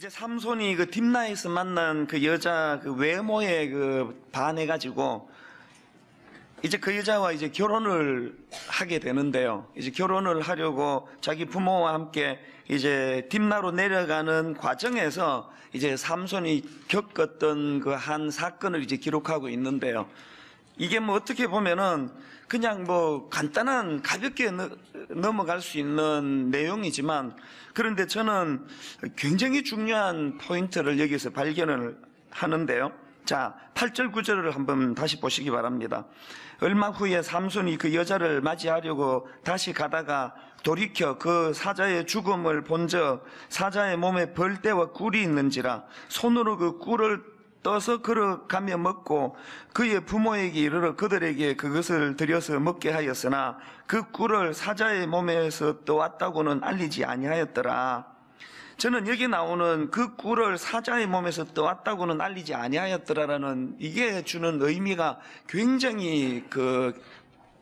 이제 삼손이 그 딥나에서 만난 그 여자 그 외모에 그 반해가지고 이제 그 여자와 이제 결혼을 하게 되는데요. 이제 결혼을 하려고 자기 부모와 함께 이제 딥나로 내려가는 과정에서 이제 삼손이 겪었던 그 한 사건을 이제 기록하고 있는데요. 이게 뭐 어떻게 보면은 그냥 뭐 간단한 가볍게 넘어갈 수 있는 내용이지만, 그런데 저는 굉장히 중요한 포인트를 여기서 발견을 하는데요. 자, 8절 9절을 한번 다시 보시기 바랍니다. 얼마 후에 삼손이 그 여자를 맞이하려고 다시 가다가 돌이켜 그 사자의 죽음을 본즉 사자의 몸에 벌떼와 꿀이 있는지라 손으로 그 꿀을 떠서 걸어가며 먹고 그의 부모에게 이르러 그들에게 그것을 들여서 먹게 하였으나 그 꿀을 사자의 몸에서 떠왔다고는 알리지 아니하였더라. 저는 여기 나오는 그 꿀을 사자의 몸에서 떠왔다고는 알리지 아니하였더라라는 이게 주는 의미가 굉장히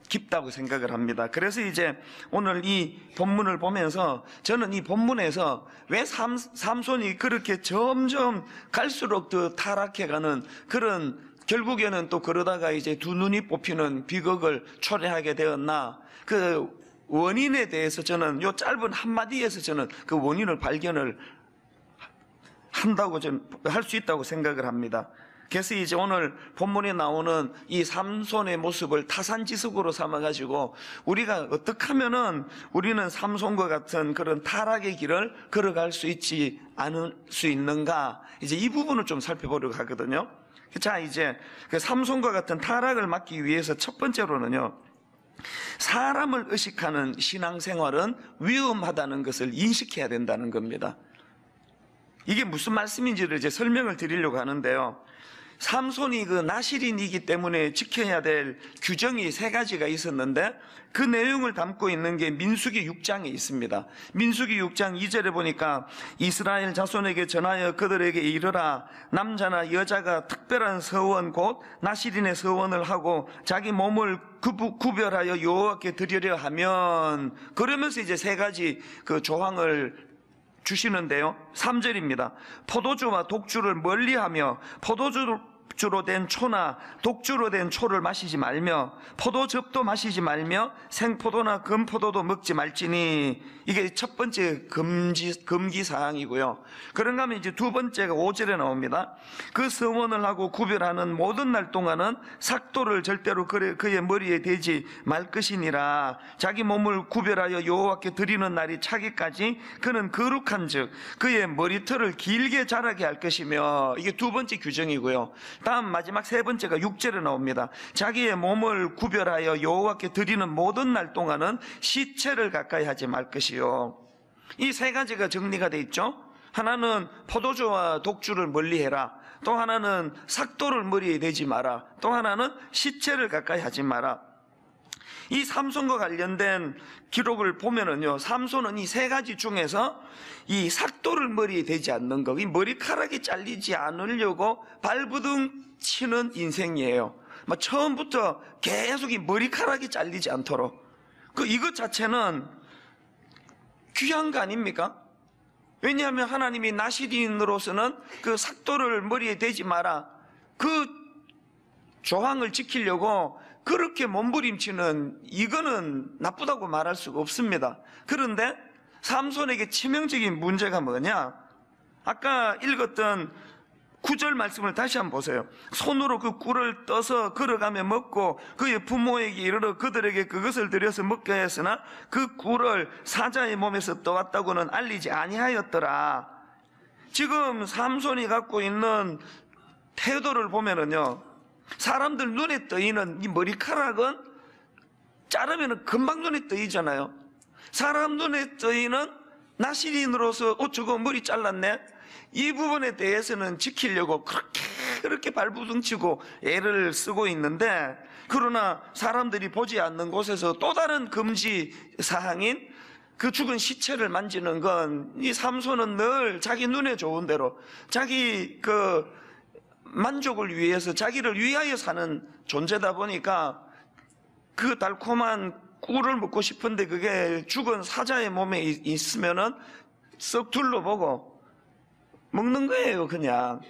깊다고 생각을 합니다. 그래서 이제 오늘 이 본문을 보면서 저는 이 본문에서 왜 삼손이 그렇게 점점 갈수록 더 타락해가는 그런, 결국에는 또 그러다가 이제 두 눈이 뽑히는 비극을 초래하게 되었나, 그 원인에 대해서 저는 요 짧은 한마디에서 저는 그 원인을 발견을 한다고 저는 할 수 있다고 생각을 합니다. 그래서 이제 오늘 본문에 나오는 이 삼손의 모습을 타산지석으로 삼아가지고 우리가 어떻게 하면은 우리는 삼손과 같은 그런 타락의 길을 걸어갈 수 있지 않을 수 있는가, 이제 이 부분을 좀 살펴보려고 하거든요. 자, 이제 그 삼손과 같은 타락을 막기 위해서 첫 번째로는요, 사람을 의식하는 신앙생활은 위험하다는 것을 인식해야 된다는 겁니다. 이게 무슨 말씀인지를 이제 설명을 드리려고 하는데요. 삼손이 그 나실인이기 때문에 지켜야 될 규정이 세 가지가 있었는데 그 내용을 담고 있는 게 민수기 6장에 있습니다. 민수기 6장 2절에 보니까 이스라엘 자손에게 전하여 그들에게 이르라, 남자나 여자가 특별한 서원 곧 나실인의 서원을 하고 자기 몸을 구별하여 여호와께 드리려 하면, 그러면서 이제 세 가지 그 조항을 주시는데요. 3절입니다. 포도주와 독주를 멀리하며 포도주로 된 초나 독주로 된 초를 마시지 말며 포도즙도 마시지 말며 생포도나 금포도도 먹지 말지니, 이게 첫 번째 금기 사항이고요. 그런가 하면 이제 두 번째가 5절에 나옵니다. 그 서원을 하고 구별하는 모든 날 동안은 삭도를 절대로 그의 머리에 대지 말 것이니라. 자기 몸을 구별하여 여호와께 드리는 날이 차기까지 그는 거룩한즉 그의 머리털을 길게 자라게 할 것이며, 이게 두 번째 규정이고요. 다음 마지막 세 번째가 6절에 나옵니다. 자기의 몸을 구별하여 여호와께 드리는 모든 날 동안은 시체를 가까이 하지 말 것이요. 이 세 가지가 정리가 돼 있죠. 하나는 포도주와 독주를 멀리해라. 또 하나는 삭도를 머리에 대지 마라. 또 하나는 시체를 가까이 하지 마라. 이 삼손과 관련된 기록을 보면은요, 삼손은 이 세 가지 중에서 이 삭도를 머리에 대지 않는 거, 이 머리카락이 잘리지 않으려고 발부둥 치는 인생이에요. 처음부터 계속 이 머리카락이 잘리지 않도록. 이것 자체는 귀한 거 아닙니까? 왜냐하면 하나님이 나실인으로서는 그 삭도를 머리에 대지 마라, 그 조항을 지키려고 그렇게 몸부림치는, 이거는 나쁘다고 말할 수가 없습니다. 그런데 삼손에게 치명적인 문제가 뭐냐? 아까 읽었던 9절 말씀을 다시 한번 보세요. 손으로 그 꿀을 떠서 걸어가며 먹고 그의 부모에게 이르러 그들에게 그것을 들여서 먹게 하였으나 그 꿀을 사자의 몸에서 떠왔다고는 알리지 아니하였더라. 지금 삼손이 갖고 있는 태도를 보면은요, 사람들 눈에 떠있는 이 머리카락은 자르면 금방 눈에 떠이잖아요. 사람 눈에 떠있는 나실인으로서 저거 머리 잘랐네, 이 부분에 대해서는 지키려고 그렇게 발부둥치고 애를 쓰고 있는데, 그러나 사람들이 보지 않는 곳에서 또 다른 금지 사항인 그 죽은 시체를 만지는 건, 이 삼손은 늘 자기 눈에 좋은 대로 자기 만족을 위해서 자기를 위하여 사는 존재다 보니까 그 달콤한 꿀을 먹고 싶은데 그게 죽은 사자의 몸에 있으면은 썩 둘러보고 먹는 거예요, 그냥.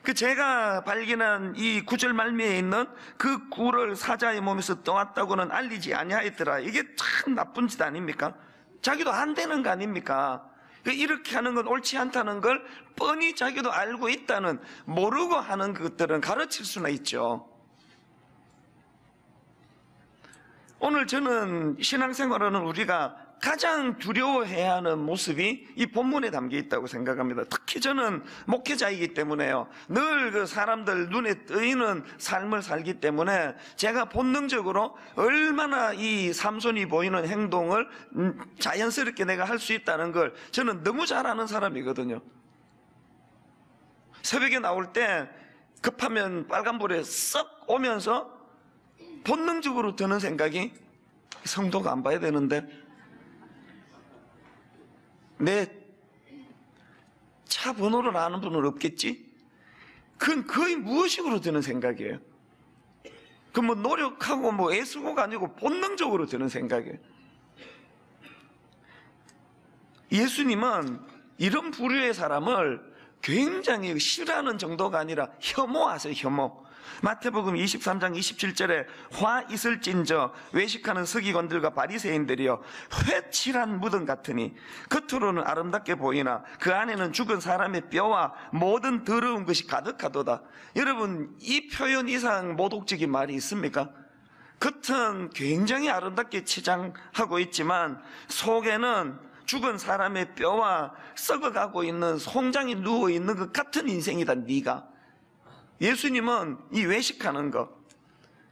그 제가 발견한 이 구절 말미에 있는 그 꿀을 사자의 몸에서 떠왔다고는 알리지 아니하였더라. 이게 참 나쁜 짓 아닙니까? 자기도 안 되는 거 아닙니까? 이렇게 하는 건 옳지 않다는 걸 뻔히 자기도 알고 있다는, 모르고 하는 것들은 가르칠 수는 있죠. 오늘 저는 신앙생활하는 우리가 가장 두려워해야 하는 모습이 이 본문에 담겨 있다고 생각합니다. 특히 저는 목회자이기 때문에요. 늘 그 사람들 눈에 뜨이는 삶을 살기 때문에 제가 본능적으로 얼마나 이 삼손이 보이는 행동을 자연스럽게 내가 할 수 있다는 걸 저는 너무 잘 아는 사람이거든요. 새벽에 나올 때 급하면 빨간불에 썩 오면서 본능적으로 드는 생각이, 성도가 안 봐야 되는데 내 차 번호를 아는 분은 없겠지? 그건 거의 무의식으로 드는 생각이에요. 그 뭐 노력하고 뭐 애쓰고가 아니고 본능적으로 드는 생각이에요. 예수님은 이런 부류의 사람을 굉장히 싫어하는 정도가 아니라 혐오하세요, 혐오. 마태복음 23장 27절에 화 있을진저 외식하는 서기관들과 바리새인들이여 회칠한 무덤 같으니 겉으로는 아름답게 보이나 그 안에는 죽은 사람의 뼈와 모든 더러운 것이 가득하도다. 여러분, 이 표현 이상 모독적인 말이 있습니까? 겉은 굉장히 아름답게 치장하고 있지만 속에는 죽은 사람의 뼈와 썩어가고 있는 송장이 누워있는 것 같은 인생이다, 네가. 예수님은 이 외식하는 것,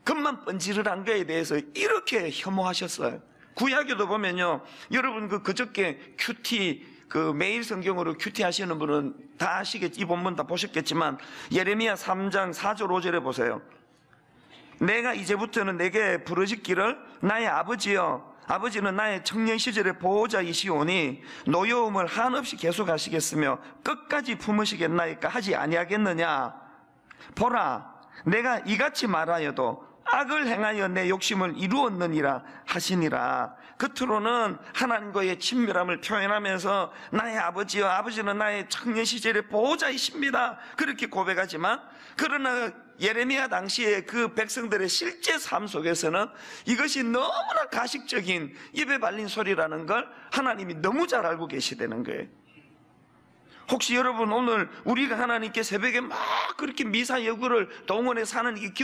겉만 번지르한 거에 대해서 이렇게 혐오하셨어요. 구약에도 보면요, 여러분 그저께 큐티, 매일 성경으로 큐티 하시는 분은 다 아시겠지, 이 본문 다 보셨겠지만 예레미야 3장 4절 5절에 보세요. 내가 이제부터는 내게 부르짖기를 나의 아버지여, 아버지는 나의 청년 시절의 보호자이시오니 노여움을 한없이 계속하시겠으며 끝까지 품으시겠나이까 하지 아니하겠느냐. 보라, 내가 이같이 말하여도 악을 행하여 내 욕심을 이루었느니라 하시니라. 겉으로는 하나님과의 친밀함을 표현하면서 나의 아버지여, 아버지는 나의 청년 시절의 보호자이십니다, 그렇게 고백하지만, 그러나 예레미야 당시에 그 백성들의 실제 삶 속에서는 이것이 너무나 가식적인 입에 발린 소리라는 걸 하나님이 너무 잘 알고 계시다는 거예요. 혹시 여러분 오늘 우리가 하나님께 새벽에 막 그렇게 미사여구를 동원해서 하나님께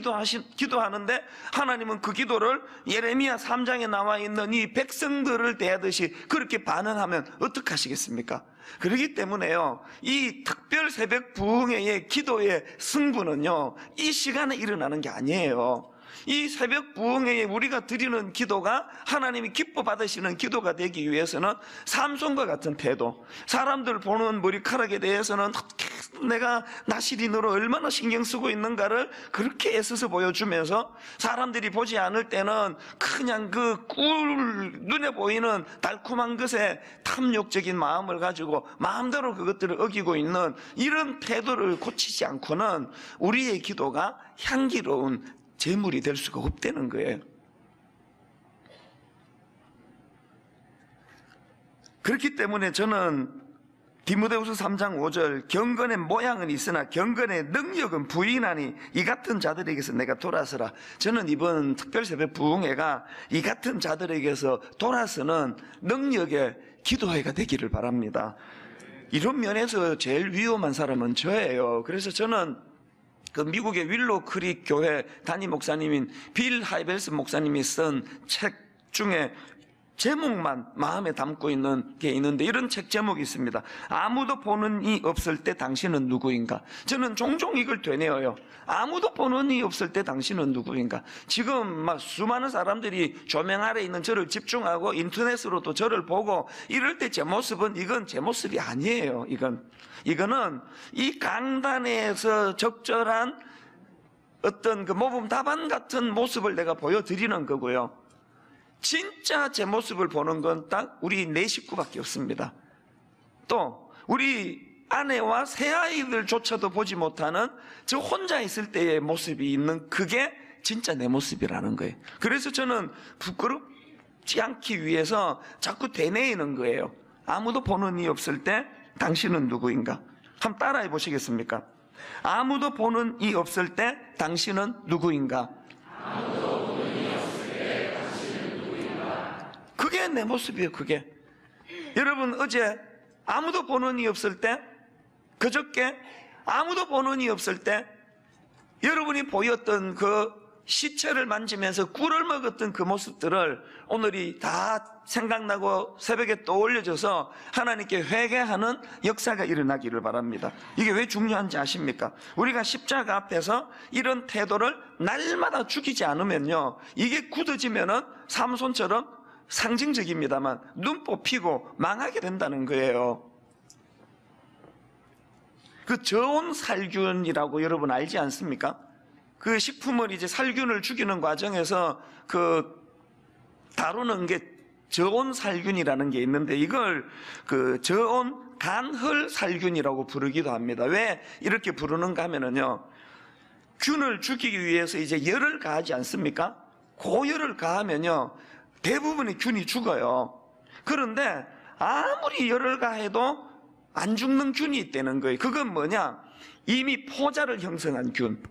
기도하는데 하나님은 그 기도를 예레미야 3장에 나와 있는 이 백성들을 대하듯이 그렇게 반응하면 어떡하시겠습니까? 그렇기 때문에요, 이 특별 새벽 부흥회의 기도의 승부는요, 이 시간에 일어나는 게 아니에요. 이 새벽 부흥회에 우리가 드리는 기도가 하나님이 기뻐 받으시는 기도가 되기 위해서는 삼손과 같은 태도, 사람들 보는 머리카락에 대해서는 내가 나시린으로 얼마나 신경 쓰고 있는가를 그렇게 애써서 보여주면서, 사람들이 보지 않을 때는 그냥 그 눈에 보이는 달콤한 것에 탐욕적인 마음을 가지고 마음대로 그것들을 어기고 있는 이런 태도를 고치지 않고는 우리의 기도가 향기로운 제물이 될 수가 없다는 거예요. 그렇기 때문에 저는 디모데후서 3장 5절 경건의 모양은 있으나 경건의 능력은 부인하니 이 같은 자들에게서 내가 돌아서라. 저는 이번 특별 새벽 부흥회가 이 같은 자들에게서 돌아서는 능력의 기도회가 되기를 바랍니다. 이런 면에서 제일 위험한 사람은 저예요. 그래서 저는 그 미국의 윌로우 크릭 교회 담임 목사님인 빌 하이벨스 목사님이 쓴 책 중에 제목만 마음에 담고 있는 게 있는데, 이런 책 제목이 있습니다. 아무도 보는 이 없을 때 당신은 누구인가. 저는 종종 이걸 되뇌어요. 아무도 보는 이 없을 때 당신은 누구인가. 지금 막 수많은 사람들이 조명 아래 있는 저를 집중하고 인터넷으로도 저를 보고 이럴 때 제 모습은, 이건 제 모습이 아니에요. 이거는 이 강단에서 적절한 어떤 그 모범 답안 같은 모습을 내가 보여드리는 거고요. 진짜 제 모습을 보는 건 딱 우리 네 식구밖에 없습니다. 또 우리 아내와 새 아이들조차도 보지 못하는 저 혼자 있을 때의 모습이 있는, 그게 진짜 내 모습이라는 거예요. 그래서 저는 부끄럽지 않기 위해서 자꾸 되뇌이는 거예요. 아무도 보는 이 없을 때 당신은 누구인가. 한번 따라해 보시겠습니까? 아무도 보는 이 없을 때 당신은 누구인가? 아무도 보는 이 없을 때 당신은 누구인가? 그게 내 모습이에요. 그게. 여러분, 어제 아무도 보는 이 없을 때, 그저께 아무도 보는 이 없을 때 여러분이 보였던 그 시체를 만지면서 꿀을 먹었던 그 모습들을 오늘이 다 생각나고 새벽에 떠올려져서 하나님께 회개하는 역사가 일어나기를 바랍니다. 이게 왜 중요한지 아십니까? 우리가 십자가 앞에서 이런 태도를 날마다 죽이지 않으면요, 이게 굳어지면은 삼손처럼 상징적입니다만 눈 뽑히고 망하게 된다는 거예요. 그 저온 살균이라고 여러분 알지 않습니까? 그 식품을 이제 살균을 죽이는 과정에서 그 다루는 게 저온 살균이라는 게 있는데, 이걸 그 저온 간헐 살균이라고 부르기도 합니다. 왜 이렇게 부르는가 하면은요, 균을 죽이기 위해서 이제 열을 가하지 않습니까? 고열을 가하면요, 대부분의 균이 죽어요. 그런데 아무리 열을 가해도 안 죽는 균이 있다는 거예요. 그건 뭐냐? 이미 포자를 형성한 균.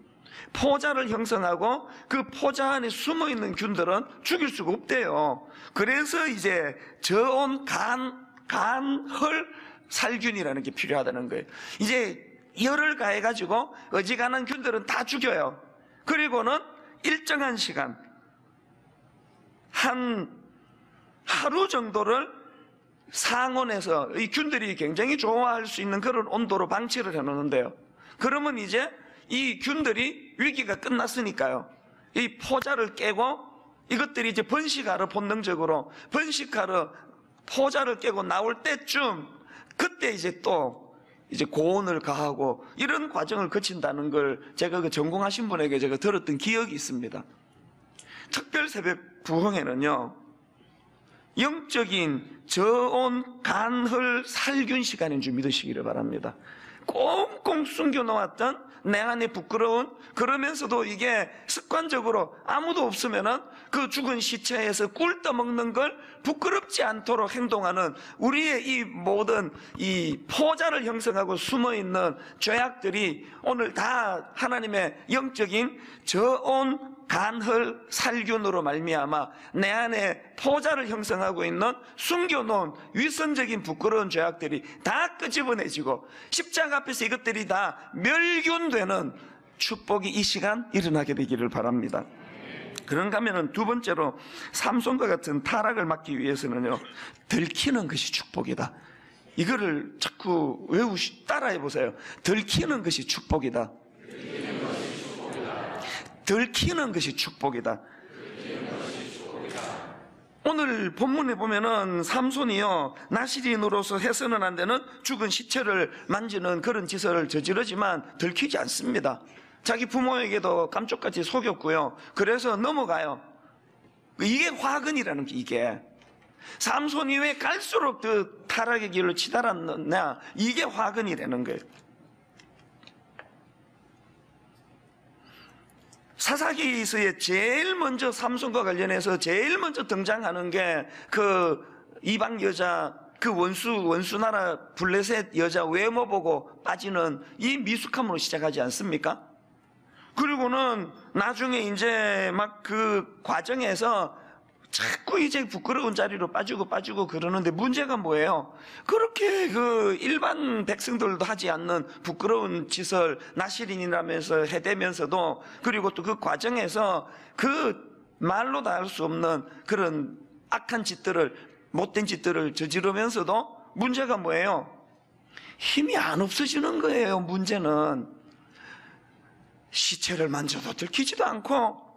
포자를 형성하고 그 포자 안에 숨어있는 균들은 죽일 수가 없대요. 그래서 이제 저온 간헐 살균이라는 게 필요하다는 거예요. 이제 열을 가해가지고 어지간한 균들은 다 죽여요. 그리고는 일정한 시간, 한 하루 정도를 상온에서 이 균들이 굉장히 좋아할 수 있는 그런 온도로 방치를 해놓는데요. 그러면 이제 이 균들이 위기가 끝났으니까요, 이 포자를 깨고 이것들이 이제 번식하러 본능적으로 번식하러 포자를 깨고 나올 때쯤, 그때 이제 또 이제 고온을 가하고 이런 과정을 거친다는 걸 제가 그 전공하신 분에게 제가 들었던 기억이 있습니다. 특별 새벽 부흥회는요, 영적인 저온 간헐 살균 시간인 줄 믿으시기를 바랍니다. 꽁꽁 숨겨놓았던 내 안에 부끄러운, 그러면서도 이게 습관적으로 아무도 없으면은 그 죽은 시체에서 꿀 떠먹는 걸 부끄럽지 않도록 행동하는 우리의 이 모든 이 포자를 형성하고 숨어있는 죄악들이 오늘 다 하나님의 영적인 저온 간헐 살균으로 말미암아 내 안에 포자를 형성하고 있는 숨겨놓은 위선적인 부끄러운 죄악들이 다 끄집어내지고 십자가 앞에서 이것들이 다 멸균되는 축복이 이 시간 일어나게 되기를 바랍니다. 그런가 하면은 두 번째로 삼손과 같은 타락을 막기 위해서는요, 들키는 것이 축복이다. 이거를 자꾸 따라해 보세요. 들키는 것이 축복이다. 들키는 것이 축복이다. 오늘 본문에 보면은 삼손이요, 나시린으로서 해서는 안 되는 죽은 시체를 만지는 그런 짓을 저지르지만 들키지 않습니다. 자기 부모에게도 깜짝같이 속였고요. 그래서 넘어가요. 이게 화근이라는 게, 이게 삼손이 왜 갈수록 그 타락의 길로 치달았느냐, 이게 화근이라는 거예요. 사사기서에 제일 먼저 삼손과 관련해서 제일 먼저 등장하는 게 그 이방 여자, 그 원수 나라 블레셋 여자 외모 보고 빠지는 이 미숙함으로 시작하지 않습니까? 그리고는 나중에 이제 막 그 과정에서 자꾸 이제 부끄러운 자리로 빠지고 그러는데, 문제가 뭐예요? 그렇게 그 일반 백성들도 하지 않는 부끄러운 짓을 나시린이라면서 해대면서도, 그리고 또 그 과정에서 그 말로 다 할 수 없는 그런 악한 짓들을, 못된 짓들을 저지르면서도 문제가 뭐예요? 힘이 안 없어지는 거예요. 문제는 시체를 만져도 들키지도 않고,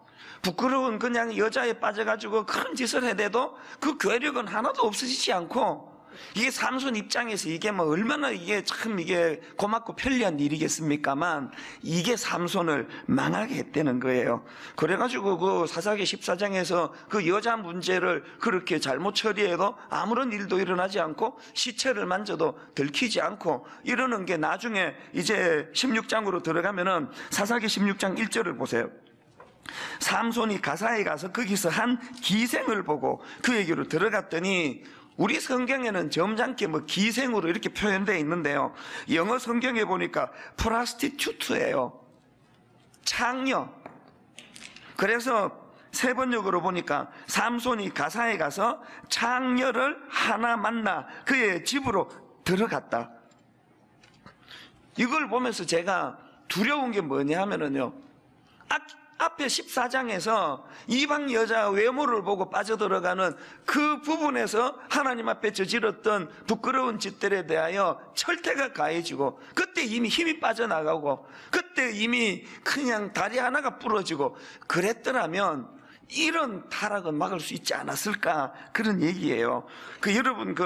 부끄러운 그냥 여자에 빠져가지고 큰 짓을 해대도 그 괴력은 하나도 없어지지 않고, 이게 삼손 입장에서 이게 뭐 얼마나 이게 참 이게 고맙고 편리한 일이겠습니까만, 이게 삼손을 망하게 했다는 거예요. 그래가지고 그 사사기 14장에서 그 여자 문제를 그렇게 잘못 처리해도 아무런 일도 일어나지 않고 시체를 만져도 들키지 않고 이러는 게, 나중에 이제 16장으로 들어가면은 사사기 16장 1절을 보세요. 삼손이 가사에 가서 거기서 한 기생을 보고 그에게로 들어갔더니 우리 성경에는 점잖게 뭐 기생으로 이렇게 표현되어 있는데요, 영어 성경에 보니까 프라스티튜트예요. 창녀. 그래서 세 번역으로 보니까 삼손이 가사에 가서 창녀를 하나 만나 그의 집으로 들어갔다. 이걸 보면서 제가 두려운 게 뭐냐 하면은요, 앞에 14장에서 이방 여자 외모를 보고 빠져들어가는 그 부분에서 하나님 앞에 저질렀던 부끄러운 짓들에 대하여 철퇴가 가해지고, 그때 이미 힘이 빠져나가고, 그때 이미 그냥 다리 하나가 부러지고 그랬더라면 이런 타락은 막을 수 있지 않았을까, 그런 얘기예요. 여러분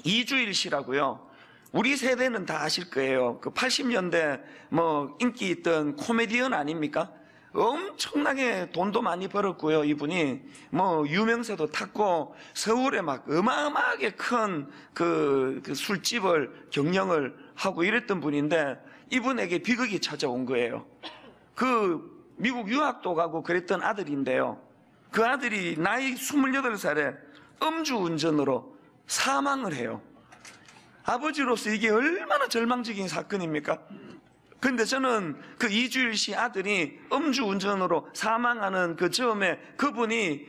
이주일 씨라고요, 우리 세대는 다 아실 거예요. 80년대 뭐 인기 있던 코미디언 아닙니까? 엄청나게 돈도 많이 벌었고요. 이분이 뭐 유명세도 탔고 서울에 막 어마어마하게 큰 그 술집을 경영을 하고 이랬던 분인데, 이분에게 비극이 찾아온 거예요. 미국 유학도 가고 그랬던 아들인데요, 그 아들이 나이 28살에 음주운전으로 사망을 해요. 아버지로서 이게 얼마나 절망적인 사건입니까? 근데 저는 이주일 씨 아들이 음주운전으로 사망하는 그 즈음에 그분이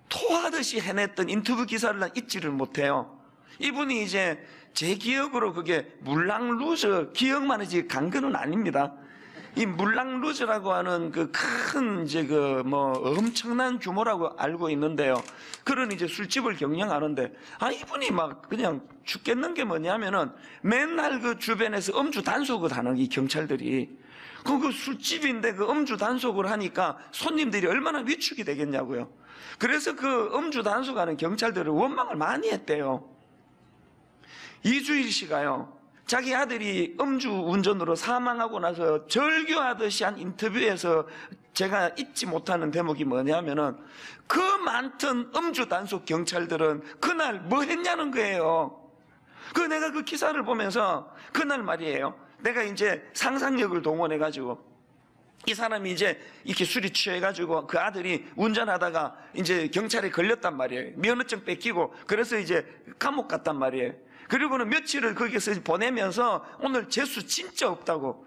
토하듯이 해냈던 인터뷰 기사를 난 잊지를 못해요. 이분이 이제 제 기억으로 그게 물랑루즈, 기억만 하지 간 거는 아닙니다. 이 물랑루즈라고 하는 큰 엄청난 규모라고 알고 있는데요, 그런 이제 술집을 경영하는데, 이분이 막 그냥 죽겠는 게 뭐냐면은 맨날 그 주변에서 음주 단속을 하는 이 경찰들이, 그 술집인데 음주 단속을 하니까 손님들이 얼마나 위축이 되겠냐고요. 그래서 음주 단속하는 경찰들을 원망을 많이 했대요. 이주일 씨가요, 자기 아들이 음주운전으로 사망하고 나서 절규하듯이 한 인터뷰에서 제가 잊지 못하는 대목이 뭐냐면은, 그 많던 음주 단속 경찰들은 그날 뭐 했냐는 거예요. 내가 그 기사를 보면서 그날 말이에요, 내가 이제 상상력을 동원해가지고, 이 사람이 이제 이렇게 술이 취해가지고 그 아들이 운전하다가 이제 경찰에 걸렸단 말이에요. 면허증 뺏기고, 그래서 이제 감옥 갔단 말이에요. 그리고는 며칠을 거기서 보내면서 오늘 재수 진짜 없다고,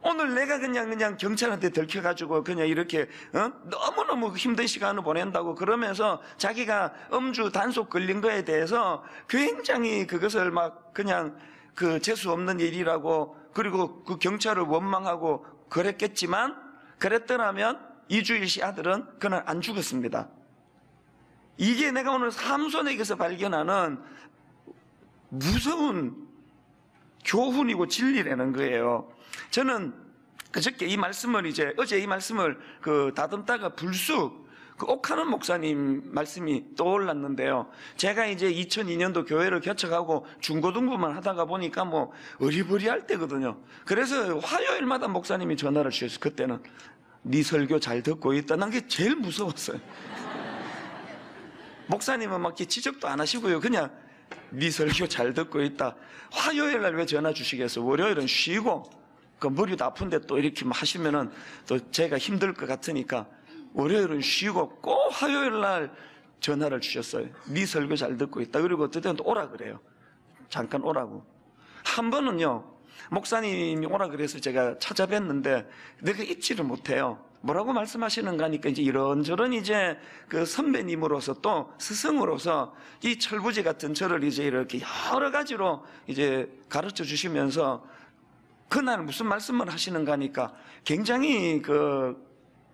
오늘 내가 그냥 경찰한테 들켜가지고 그냥 이렇게 너무너무 힘든 시간을 보낸다고 그러면서 자기가 음주 단속 걸린 거에 대해서 굉장히 그것을 막 그냥 재수 없는 일이라고, 그리고 그 경찰을 원망하고 그랬겠지만, 그랬더라면 이주일 씨 아들은 그날 안 죽었습니다. 이게 내가 오늘 삼손에게서 발견하는 무서운 교훈이고 진리라는 거예요. 저는 그저께 어제 이 말씀을 다듬다가 불쑥 옥하는 목사님 말씀이 떠올랐는데요, 제가 이제 2002년도 교회를 개척하고 중고등부만 하다가 보니까 뭐 어리버리할 때거든요. 그래서 화요일마다 목사님이 전화를 주셨어요. 그때는 네 설교 잘 듣고 있다. 난 게 제일 무서웠어요. 목사님은 막 이렇게 지적도 안 하시고요, 그냥 네 설교 잘 듣고 있다. 화요일날 왜 전화 주시겠어요? 월요일은 쉬고 머리도 아픈데 또 이렇게 하시면은 또 제가 힘들 것 같으니까 월요일은 쉬고 꼭 화요일날 전화를 주셨어요. 네 설교 잘 듣고 있다. 그리고 어떨 때는 또 오라 그래요. 잠깐 오라고. 한 번은요, 목사님이 오라 그래서 제가 찾아뵀는데 내가 잊지를 못해요. 뭐라고 말씀하시는가 하니까 이제 이런저런 이제 선배님으로서 또 스승으로서 이 철부지 같은 저를 이제 이렇게 여러 가지로 이제 가르쳐 주시면서 그날 무슨 말씀을 하시는가 하니까 굉장히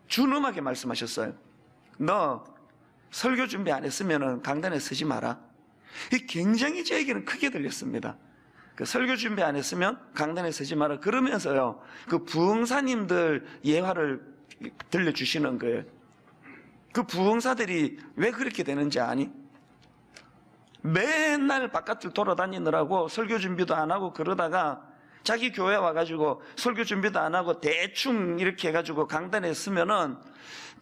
준엄하게 말씀하셨어요. 너 설교 준비 안 했으면 강단에 서지 마라. 굉장히 저에게는 크게 들렸습니다. 설교 준비 안 했으면 강단에 서지 마라. 그러면서요, 부흥사님들 예화를 들려주시는 거예요. 부흥사들이 왜 그렇게 되는지 아니? 맨날 바깥을 돌아다니느라고 설교 준비도 안 하고 그러다가 자기 교회 와가지고 설교 준비도 안 하고 대충 이렇게 해가지고 강단에 서면은,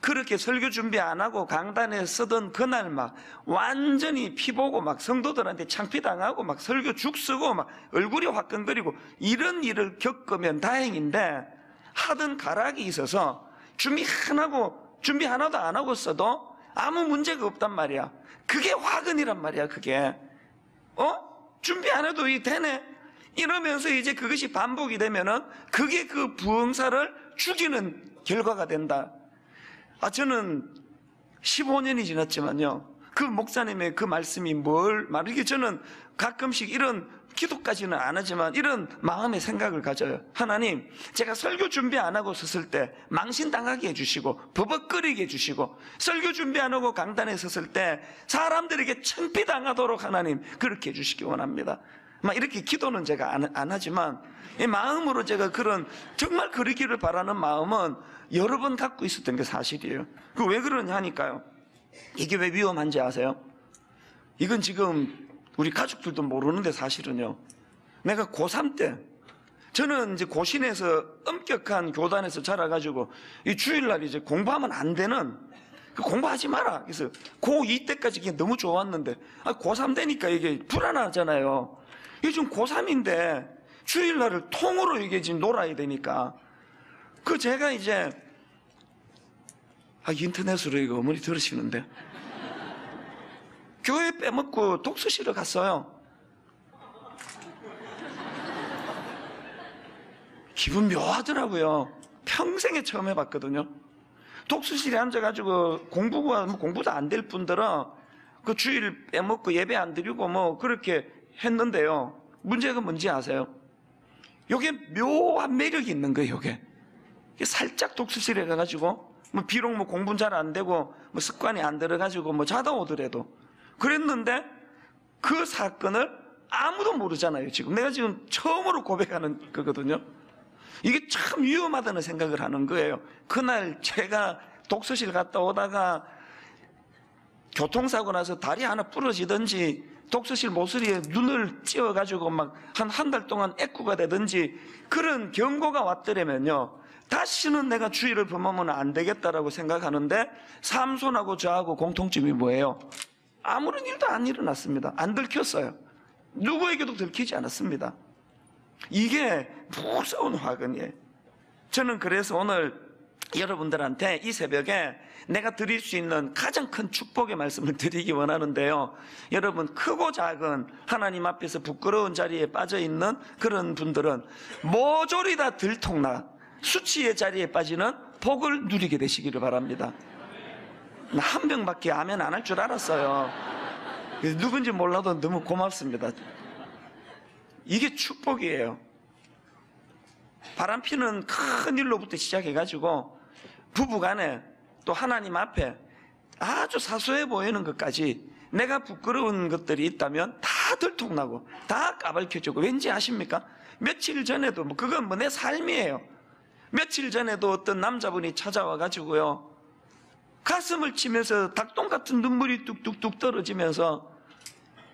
그렇게 설교 준비 안 하고 강단에 서던 그날 막 완전히 피보고 막 성도들한테 창피당하고 막 설교 죽 쓰고 막 얼굴이 화끈거리고 이런 일을 겪으면 다행인데, 하던 가락이 있어서 준비 하나도 안 하고 써도 아무 문제가 없단 말이야. 그게 화근이란 말이야. 그게 준비 안 해도 이 되네 이러면서 이제 그것이 반복이 되면은 그게 그 부흥사를 죽이는 결과가 된다. 저는 15년이 지났지만요, 그 목사님의 그 말씀이 뭘 말이게, 저는 가끔씩 이런 기도까지는 안 하지만 이런 마음의 생각을 가져요. 하나님, 제가 설교 준비 안 하고 섰을 때 망신당하게 해주시고 버벅거리게 해주시고, 설교 준비 안 하고 강단에 섰을 때 사람들에게 창피당하도록 하나님 그렇게 해주시기 원합니다. 이렇게 기도는 제가 안 하지만 이 마음으로 제가 그런 정말 그러기를 바라는 마음은 여러 번 갖고 있었던 게 사실이에요. 그 왜 그러냐 하니까요, 이게 왜 위험한지 아세요? 이건 지금 우리 가족들도 모르는데 사실은요, 내가 고3 때, 저는 이제 고신에서 엄격한 교단에서 자라가지고 이 주일날 이제 공부하면 안 되는, 공부하지 마라. 그래서 고2 때까지 그게 너무 좋았는데 고3 되니까 이게 불안하잖아요. 이게 지금 고3인데 주일날을 통으로 이게 지금 놀아야 되니까, 제가 이제 인터넷으로 이거 어머니 들으시는데, 교회 빼먹고 독서실을 갔어요. 기분 묘하더라고요. 평생에 처음 해봤거든요. 독서실에 앉아가지고 공부도 안 될 뿐더러 그 주일 빼먹고 예배 안 드리고 그렇게 했는데요, 문제가 뭔지 아세요? 요게 묘한 매력이 있는 거예요. 요게 살짝 독서실에 가가지고 비록 공부는 잘 안 되고 습관이 안 들어가지고 자다 오더라도 그랬는데, 그 사건을 아무도 모르잖아요. 지금 내가 지금 처음으로 고백하는 거거든요. 이게 참 위험하다는 생각을 하는 거예요. 그날 제가 독서실 갔다 오다가 교통사고 나서 다리 하나 부러지든지 독서실 모서리에 눈을 찧어가지고 한 달 동안 애꾸가 되든지 그런 경고가 왔더라면요, 다시는 내가 주의를 범하면 안 되겠다라고 생각하는데, 삼손하고 저하고 공통점이 뭐예요? 아무런 일도 안 일어났습니다. 안 들켰어요. 누구에게도 들키지 않았습니다. 이게 무서운 화근이에요. 저는 그래서 오늘 여러분들한테 이 새벽에 내가 드릴 수 있는 가장 큰 축복의 말씀을 드리기 원하는데요, 여러분, 크고 작은 하나님 앞에서 부끄러운 자리에 빠져있는 그런 분들은 모조리 다 들통나 수치의 자리에 빠지는 복을 누리게 되시기를 바랍니다. 나 한 명밖에 아멘 안 할 줄 알았어요. 누군지 몰라도 너무 고맙습니다. 이게 축복이에요. 바람피는 큰 일로부터 시작해가지고 부부간에 또 하나님 앞에 아주 사소해 보이는 것까지 내가 부끄러운 것들이 있다면 다 들통나고 다 까발켜지고, 왠지 아십니까? 며칠 전에도 그건 내 삶이에요. 며칠 전에도 어떤 남자분이 찾아와가지고요, 가슴을 치면서 닭똥 같은 눈물이 뚝뚝뚝 떨어지면서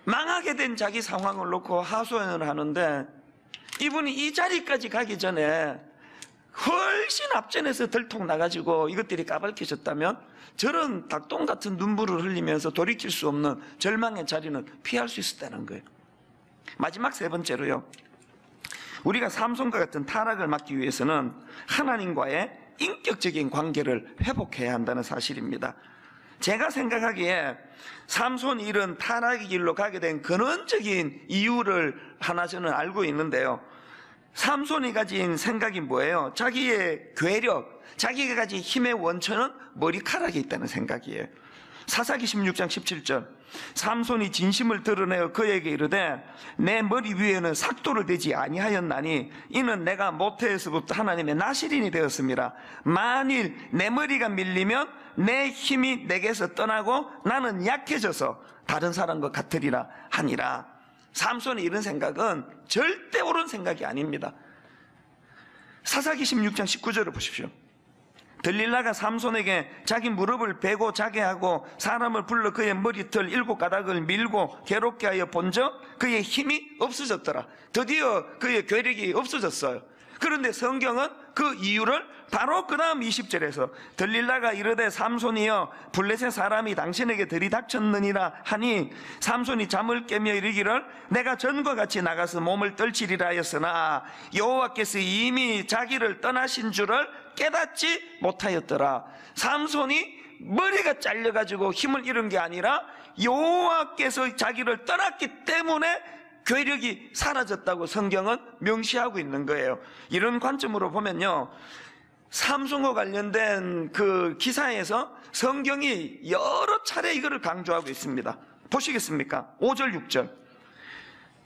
망하게 된 자기 상황을 놓고 하소연을 하는데, 이분이 이 자리까지 가기 전에 훨씬 앞전에서 들통나가지고 이것들이 까발켜졌다면 저런 닭똥 같은 눈물을 흘리면서 돌이킬 수 없는 절망의 자리는 피할 수 있었다는 거예요. 마지막 세 번째로요, 우리가 삼손과 같은 타락을 막기 위해서는 하나님과의 인격적인 관계를 회복해야 한다는 사실입니다. 제가 생각하기에 삼손이 이런 타락의 길로 가게 된 근원적인 이유를 하나 저는 알고 있는데요, 삼손이 가진 생각이 뭐예요? 자기의 괴력, 자기가 가진 힘의 원천은 머리카락에 있다는 생각이에요. 사사기 16장 17절, 삼손이 진심을 드러내어 그에게 이르되 내 머리 위에는 삭도를 대지 아니하였나니 이는 내가 모태에서부터 하나님의 나실인이 되었습니다. 만일 내 머리가 밀리면 내 힘이 내게서 떠나고 나는 약해져서 다른 사람과 같으리라 하니라. 삼손의 이런 생각은 절대 옳은 생각이 아닙니다. 사사기 16장 19절을 보십시오. 들릴라가 삼손에게 자기 무릎을 베고 자게 하고 사람을 불러 그의 머리털 7가닥을 밀고 괴롭게 하여 본적 그의 힘이 없어졌더라. 드디어 그의 괴력이 없어졌어요. 그런데 성경은 그 이유를 바로 그 다음 20절에서 들릴라가 이르되 삼손이여 블레셋 사람이 당신에게 들이닥쳤느니라 하니 삼손이 잠을 깨며 이르기를 내가 전과 같이 나가서 몸을 떨치리라 하였으나 여호와께서 이미 자기를 떠나신 줄을 깨닫지 못하였더라. 삼손이 머리가 잘려가지고 힘을 잃은 게 아니라 여호와께서 자기를 떠났기 때문에 괴력이 사라졌다고 성경은 명시하고 있는 거예요. 이런 관점으로 보면요, 삼손과 관련된 그 기사에서 성경이 여러 차례 이거를 강조하고 있습니다. 보시겠습니까? 5절 6절.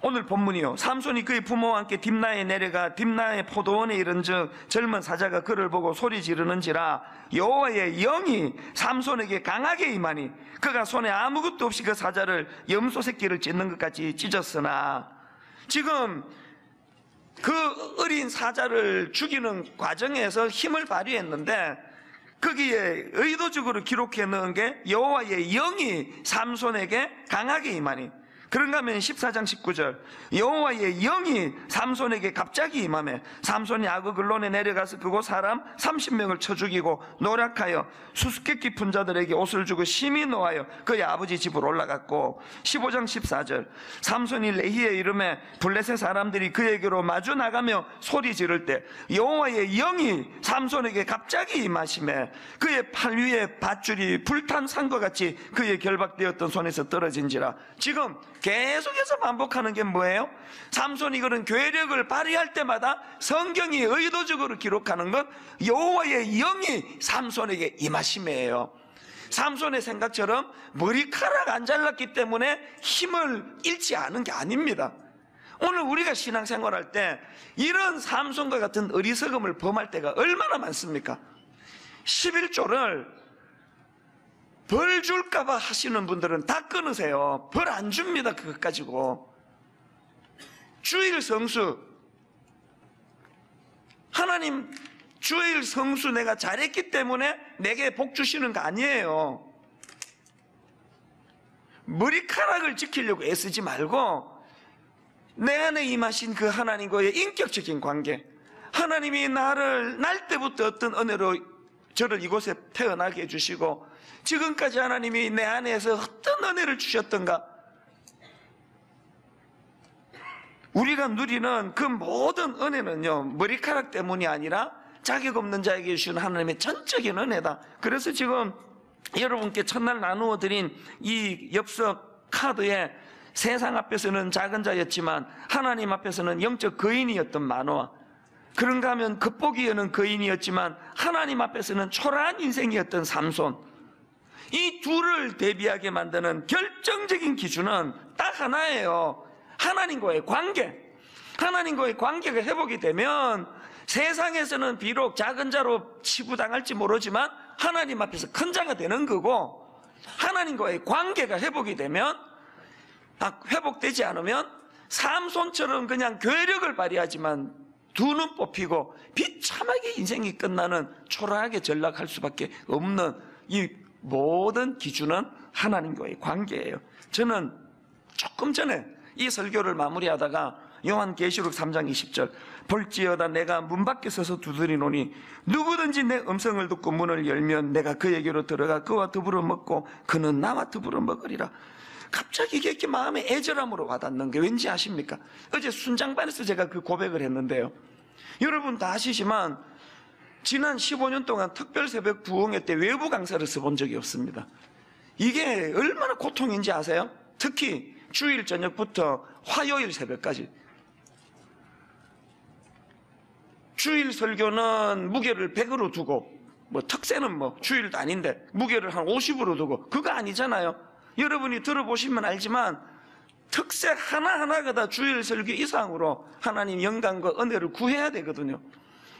오늘 본문이요, 삼손이 그의 부모와 함께 딥나에 내려가 딥나의 포도원에 이른즉 젊은 사자가 그를 보고 소리 지르는지라 여호와의 영이 삼손에게 강하게 임하니 그가 손에 아무것도 없이 그 사자를 염소 새끼를 찢는 것 같이 찢었으나, 지금 그 어린 사자를 죽이는 과정에서 힘을 발휘했는데 거기에 의도적으로 기록해 넣은 게 여호와의 영이 삼손에게 강하게 임하니, 그런가 하면 14장 19절, 여호와의 영이 삼손에게 갑자기 임하매 삼손이 아그글론에 내려가서 그곳 사람 30명을 쳐 죽이고 노력하여 수수께끼 깊은 자들에게 옷을 주고 심히 노하여 그의 아버지 집으로 올라갔고, 15장 14절, 삼손이 레히에 이름에 블레셋 사람들이 그에게로 마주 나가며 소리 지를 때 여호와의 영이 삼손에게 갑자기 임하심에 그의 팔 위에 밧줄이 불탄 산것 같이 그의 결박되었던 손에서 떨어진지라. 지금 계속해서 반복하는 게 뭐예요? 삼손이 그런 괴력을 발휘할 때마다 성경이 의도적으로 기록하는 건 여호와의 영이 삼손에게 임하심이에요. 삼손의 생각처럼 머리카락 안 잘랐기 때문에 힘을 잃지 않은 게 아닙니다. 오늘 우리가 신앙생활할 때 이런 삼손과 같은 어리석음을 범할 때가 얼마나 많습니까? 11조를 벌 줄까봐 하시는 분들은 다 끊으세요. 벌 안 줍니다. 그것 가지고. 주일 성수, 하나님 주일 성수 내가 잘했기 때문에 내게 복 주시는 거 아니에요. 머리카락을 지키려고 애쓰지 말고 내 안에 임하신 그 하나님과의 인격적인 관계, 하나님이 나를 날 때부터 어떤 은혜로 저를 이곳에 태어나게 해주시고 지금까지 하나님이 내 안에서 어떤 은혜를 주셨던가, 우리가 누리는 그 모든 은혜는요, 머리카락 때문이 아니라 자격 없는 자에게 주신 하나님의 전적인 은혜다. 그래서 지금 여러분께 첫날 나누어 드린 이 엽서 카드에 세상 앞에서는 작은 자였지만 하나님 앞에서는 영적 거인이었던 마노아, 그런가 하면 겉보기에는 거인이었지만 하나님 앞에서는 초라한 인생이었던 삼손, 이 둘을 대비하게 만드는 결정적인 기준은 딱 하나예요. 하나님과의 관계. 하나님과의 관계가 회복이 되면 세상에서는 비록 작은 자로 치부당할지 모르지만 하나님 앞에서 큰 자가 되는 거고, 하나님과의 관계가 회복이 되면, 회복되지 않으면 삼손처럼 그냥 괴력을 발휘하지만 두 눈 뽑히고 비참하게 인생이 끝나는, 초라하게 전락할 수밖에 없는 이 모든 기준은 하나님과의 관계예요. 저는 조금 전에 이 설교를 마무리하다가 요한계시록 3장 20절, 볼지어다 내가 문 밖에 서서 두드리노니 누구든지 내 음성을 듣고 문을 열면 내가 그에게로 들어가 그와 더불어 먹고 그는 나와 더불어 먹으리라. 갑자기 이게 이렇게 마음에 애절함으로 와닿는 게 왠지 아십니까? 어제 순장반에서 제가 그 고백을 했는데요, 여러분 다 아시지만 지난 15년 동안 특별 새벽 부흥회 때 외부 강사를 써본 적이 없습니다. 이게 얼마나 고통인지 아세요? 특히 주일 저녁부터 화요일 새벽까지. 주일 설교는 무게를 100으로 두고, 특세는 주일도 아닌데 무게를 한 50으로 두고, 그거 아니잖아요. 여러분이 들어보시면 알지만 특세 하나하나가 다 주일 설교 이상으로 하나님 영광과 은혜를 구해야 되거든요.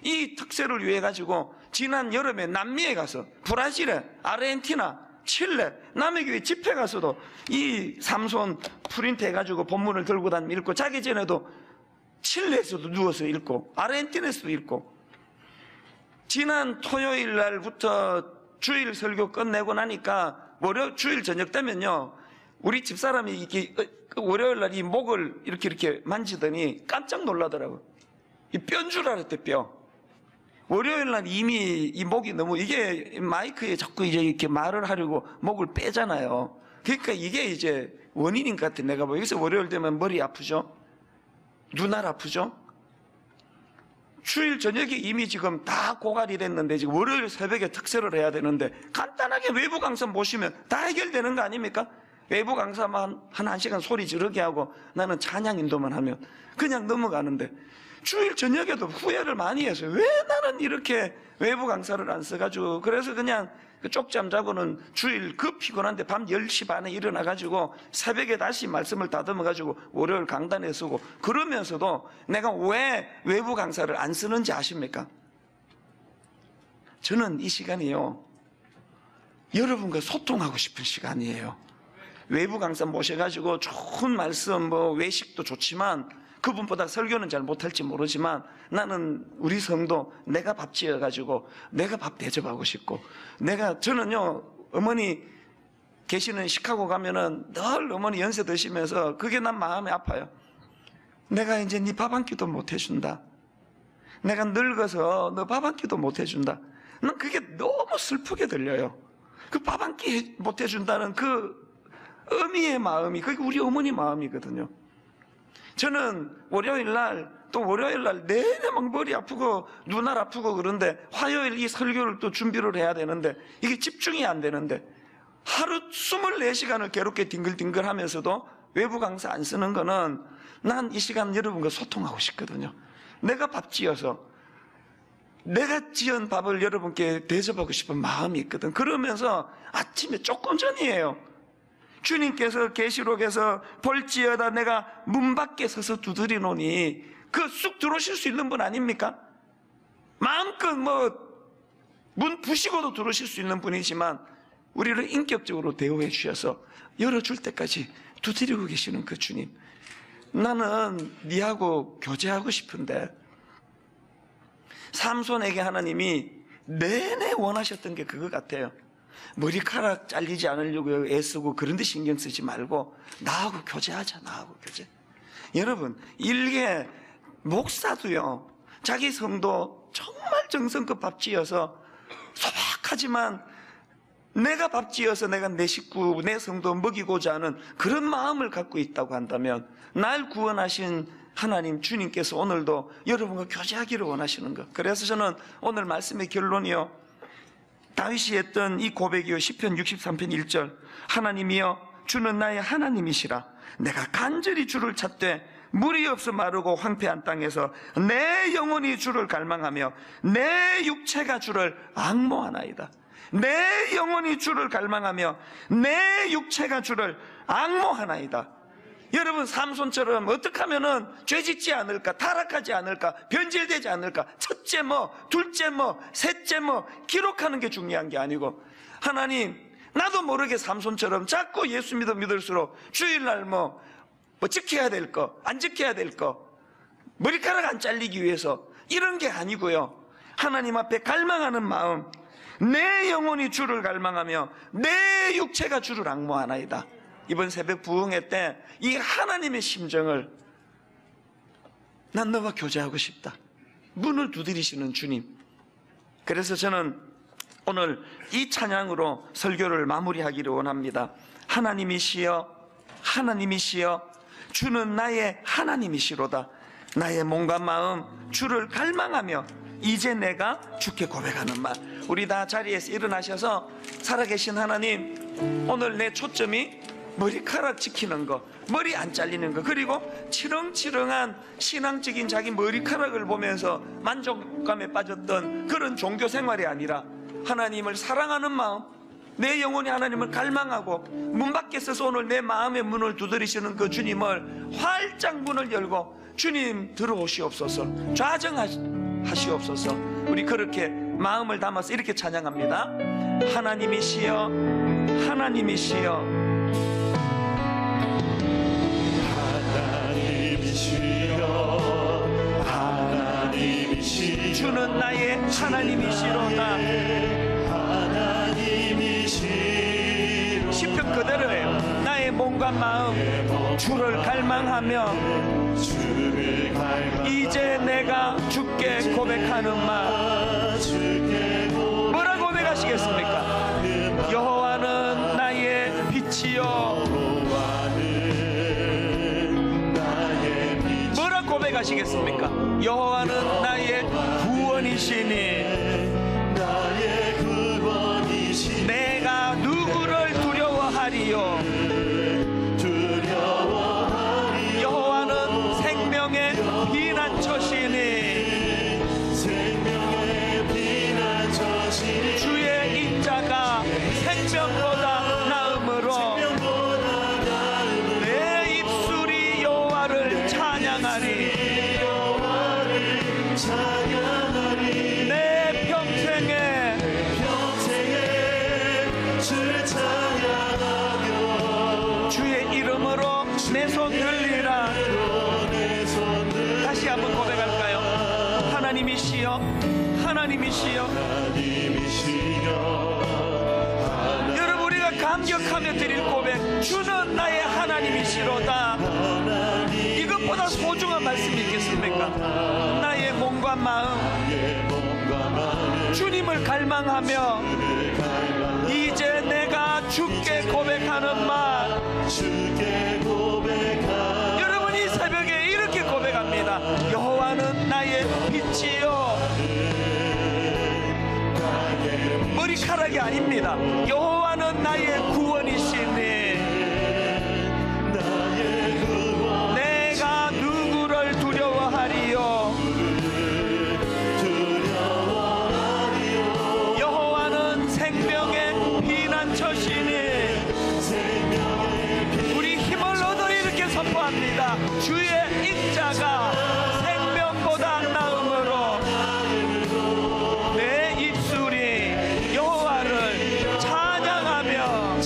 이 특세를 위해 가지고 지난 여름에 남미에 가서, 브라질에, 아르헨티나, 칠레, 남의 교회 집회 가서도 이 삼손 프린트 해가지고 본문을 들고 다니며 읽고, 자기 전에도 칠레에서도 누워서 읽고 아르헨티나에서도 읽고, 지난 토요일 날부터 주일 설교 끝내고 나니까 주일 저녁 되면요, 우리 집사람이 이렇게 월요일 날 이 목을 이렇게 만지더니 깜짝 놀라더라고요. 이 뼈인 줄 알았대, 뼈. 월요일 날 이미 이 목이 너무, 이게 마이크에 자꾸 이제 이렇게 말을 하려고 목을 빼잖아요. 그러니까 이게 이제 원인인 것 같아. 내가 여기서 월요일 되면 머리 아프죠? 눈알 아프죠? 주일 저녁에 이미 지금 다 고갈이 됐는데 지금 월요일 새벽에 특세를 해야 되는데 간단하게 외부 강사 모시면 다 해결되는 거 아닙니까? 외부 강사만 한 1시간 소리 지르게 하고 나는 찬양 인도만 하면 그냥 넘어가는데, 주일 저녁에도 후회를 많이 했어요. 왜 나는 이렇게 외부 강사를 안 써가지고. 그래서 그냥 쪽잠 자고는 주일 그 피곤한데 밤 10시 반에 일어나가지고 새벽에 다시 말씀을 다듬어가지고 월요일 강단에 쓰고, 그러면서도 내가 왜 외부 강사를 안 쓰는지 아십니까? 저는 이 시간이요, 여러분과 소통하고 싶은 시간이에요. 외부 강사 모셔가지고 좋은 말씀, 외식도 좋지만 그분보다 설교는 잘 못할지 모르지만 나는 우리 성도 내가 밥 지어가지고 내가 밥 대접하고 싶고, 저는요, 어머니 계시는 시카고 가면은 늘 어머니 연세 드시면서 그게 난 마음이 아파요. 내가 이제 네 밥 한 끼도 못 해준다. 내가 늙어서 너 밥 한 끼도 못 해준다. 난 그게 너무 슬프게 들려요. 그 밥 한 끼 못 해준다는 그 어미의 마음이, 그게 우리 어머니 마음이거든요. 저는 월요일 날 내내 막 머리 아프고 눈알 아프고 그런데 화요일 이 설교를 또 준비를 해야 되는데 이게 집중이 안 되는데, 하루 24시간을 괴롭게 뒹글뒹글 하면서도 외부 강사 안 쓰는 거는, 난 이 시간 여러분과 소통하고 싶거든요. 내가 밥 지어서 내가 지은 밥을 여러분께 대접하고 싶은 마음이 있거든. 그러면서 아침에 조금 전이에요, 주님께서 계시록에서 볼지어다 내가 문 밖에 서서 두드리노니, 그 쑥 들어오실 수 있는 분 아닙니까? 마음껏 문 부시고도 들어오실 수 있는 분이지만 우리를 인격적으로 대우해 주셔서 열어줄 때까지 두드리고 계시는 그 주님, 나는 니하고 교제하고 싶은데. 삼손에게 하나님이 내내 원하셨던 게 그거 같아요. 머리카락 잘리지 않으려고 애쓰고 그런 데 신경 쓰지 말고 나하고 교제하자. 나하고 교제. 여러분, 일개 목사도요, 자기 성도 정말 정성껏 밥 지어서 소박하지만 내가 밥 지어서 내가 내 식구, 내 성도 먹이고자 하는 그런 마음을 갖고 있다고 한다면, 날 구원하신 하나님 주님께서 오늘도 여러분과 교제하기를 원하시는 것. 그래서 저는 오늘 말씀의 결론이요, 다윗이 했던 이 고백이요, 시편 63편 1절, 하나님이여 주는 나의 하나님이시라. 내가 간절히 주를 찾되 물이 없어 마르고 황폐한 땅에서 내 영혼이 주를 갈망하며 내 육체가 주를 앙모하나이다. 내 영혼이 주를 갈망하며 내 육체가 주를 앙모하나이다. 여러분, 삼손처럼 어떻게 하면은 죄짓지 않을까, 타락하지 않을까, 변질되지 않을까, 첫째 둘째 셋째 기록하는 게 중요한 게 아니고, 하나님, 나도 모르게 삼손처럼 자꾸 예수 믿을수록 주일날 지켜야 될 거, 안 지켜야 될 거, 머리카락 안 잘리기 위해서 이런 게 아니고요, 하나님 앞에 갈망하는 마음, 내 영혼이 주를 갈망하며 내 육체가 주를 앙모하나이다. 이번 새벽 부흥회 때 이 하나님의 심정을, 난 너와 교제하고 싶다. 문을 두드리시는 주님. 그래서 저는 오늘 이 찬양으로 설교를 마무리하기를 원합니다. 하나님이시여, 하나님이시여, 주는 나의 하나님이시로다. 나의 몸과 마음 주를 갈망하며 이제 내가 주께 고백하는 말. 우리 다 자리에서 일어나셔서, 살아계신 하나님, 오늘 내 초점이 머리카락 지키는 거, 머리 안 잘리는 거, 그리고 치렁치렁한 신앙적인 자기 머리카락을 보면서 만족감에 빠졌던 그런 종교 생활이 아니라 하나님을 사랑하는 마음, 내 영혼이 하나님을 갈망하고 문 밖에 서서 오늘 내 마음의 문을 두드리시는 그 주님을 활짝 문을 열고, 주님 들어오시옵소서, 좌정하시옵소서. 우리 그렇게 마음을 담아서 이렇게 찬양합니다. 하나님이시여, 하나님이시여, 주는 나의 하나님이시로다. 시편 그대로예요. 나의 몸과 마음 주를 갈망하며 이제 내가 주께 고백하는 말. 뭐라 고백하시겠습니까? 여호와는 나의 빛이요. 뭐라 고백하시겠습니까? 여호와는 나의 구원이시니 내가 누구를 두려워하리요. 피난처시니 주의 인자가 생명보다 나음으로 내 입술이 여호와를 찬양하리. 내 평생에 주를 찬양하며 주의 이름으로 내 손 들리라. 다시 한번 고백할까요? 하나님이시여, 하나님이시여. 여러분, 우리가 감격하며 드릴 고백, 주는 나의 하나님이시로다. 이것보다 소중한 말씀이 있겠습니까? 나의 몸과 마음 주님을 갈망하며 이제 내가 주께 고백하는 말. 여러분, 이 새벽에 이렇게 고백합니다. 여호와는 나의 빛이요, 머리카락이 아닙니다. 여호와는 나의 구원이시니 내가 누구를 두려워하리요. 여호와는 생명의 피난처시니 우리 힘을 얻어 이렇게 선포합니다. 주의 인자가 생명보다 나음으로 내 입술이 여호와를 찬양하며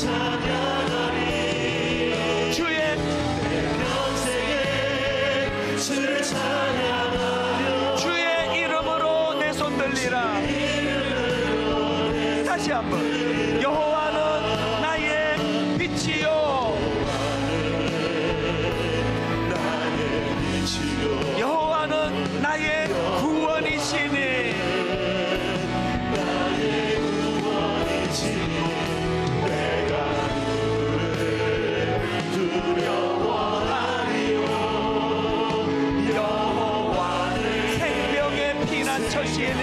주의 주의 이름으로 내 손 들리라. 다시 한번. 여호와는 나의 빛이요, 여호와는 나의 구원이시니 여호와는 생명의 피난처시니